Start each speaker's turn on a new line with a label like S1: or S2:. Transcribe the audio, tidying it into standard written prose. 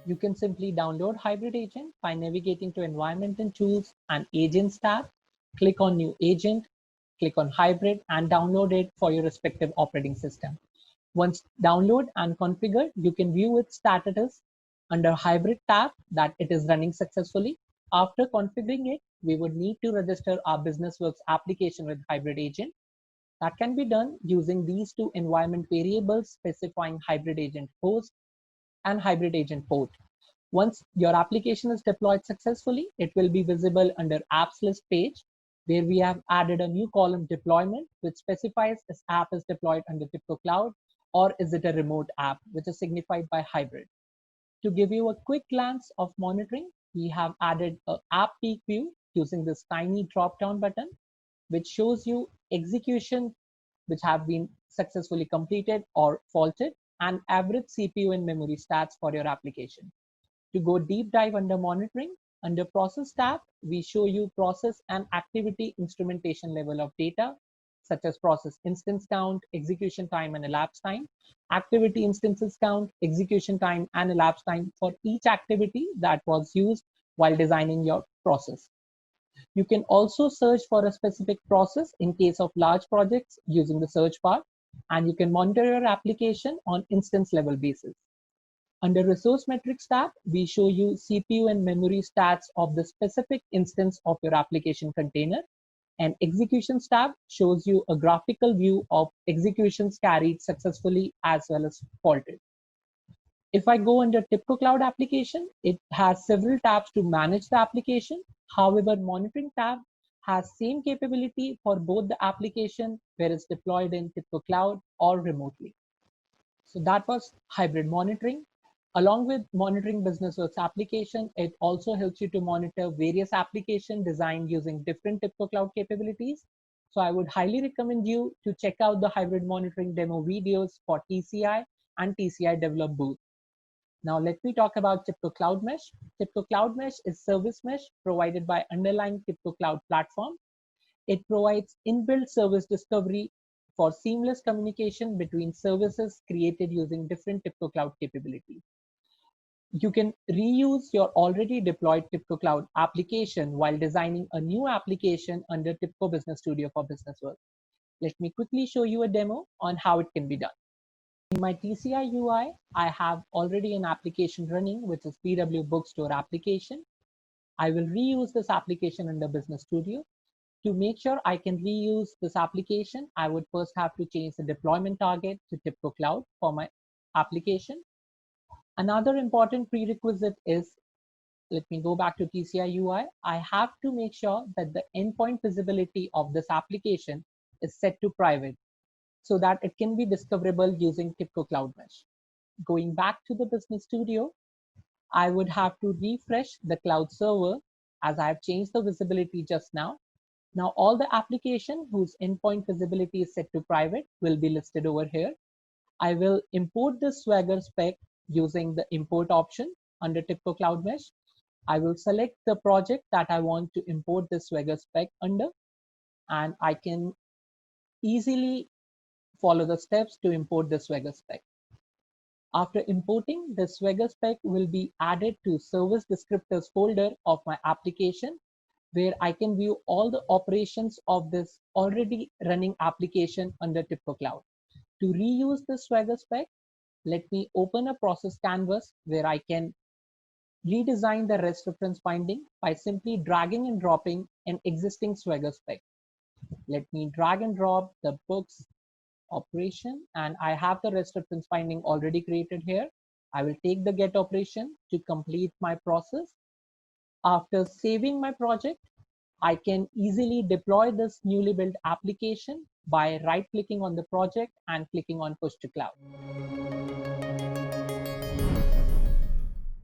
S1: You can simply download Hybrid Agent by navigating to Environment and Tools and Agents tab. Click on New Agent, click on Hybrid and download it for your respective operating system. Once download and configured, you can view its status under Hybrid tab that it is running successfully. After configuring it, we would need to register our BusinessWorks application with Hybrid Agent. That can be done using these two environment variables specifying Hybrid Agent host and Hybrid Agent port. Once your application is deployed successfully, it will be visible under Apps List page, where we have added a new column deployment, which specifies if app is deployed under TIBCO Cloud or is it a remote app, which is signified by hybrid. To give you a quick glance of monitoring, we have added an app peak view using this tiny drop-down button, which shows you execution which have been successfully completed or faulted, and average CPU and memory stats for your application. To go deep dive under monitoring, under process tab, we show you process and activity instrumentation level of data, such as process instance count, execution time, and elapsed time, activity instances count, execution time, and elapsed time for each activity that was used while designing your process. You can also search for a specific process in case of large projects using the search bar, and you can monitor your application on instance level basis. Under Resource Metrics tab, we show you CPU and memory stats of the specific instance of your application container, and Executions tab shows you a graphical view of executions carried successfully as well as faulted. If I go under TIBCO Cloud application, it has several tabs to manage the application. However, Monitoring tab has same capability for both the application where it's deployed in TIBCO Cloud or remotely. So that was hybrid monitoring. Along with monitoring BusinessWorks application, it also helps you to monitor various applications designed using different TIBCO Cloud capabilities. So I would highly recommend you to check out the hybrid monitoring demo videos for TCI and TCI Develop booth. Now let me talk about TIBCO Cloud Mesh. TIBCO Cloud Mesh is service mesh provided by underlying TIBCO Cloud platform. It provides inbuilt service discovery for seamless communication between services created using different TIBCO Cloud capabilities. You can reuse your already deployed TIBCO Cloud application while designing a new application under TIBCO Business Studio for BusinessWorks. Let me quickly show you a demo on how it can be done. In my TCI UI, I have already an application running, which is PW Bookstore application. I will reuse this application under Business Studio. To make sure I can reuse this application, I would first have to change the deployment target to TIBCO Cloud for my application. Another important prerequisite is, let me go back to TCI UI. I have to make sure that the endpoint visibility of this application is set to private so that it can be discoverable using TIBCO Cloud Mesh. Going back to the Business Studio, I would have to refresh the cloud server as I have changed the visibility just now. Now all the application whose endpoint visibility is set to private will be listed over here. I will import the Swagger spec using the import option under TIBCO Cloud Mesh. I will select the project that I want to import the Swagger spec under, and I can easily follow the steps to import the Swagger spec. After importing, the Swagger spec will be added to service descriptors folder of my application, where I can view all the operations of this already running application under TIBCO Cloud. To reuse the Swagger spec, let me open a process canvas where I can redesign the REST reference binding by simply dragging and dropping an existing Swagger spec. Let me drag and drop the books operation, and I have the REST reference binding already created here. I will take the get operation to complete my process. After saving my project, I can easily deploy this newly built application by right-clicking on the project and clicking on Push to Cloud.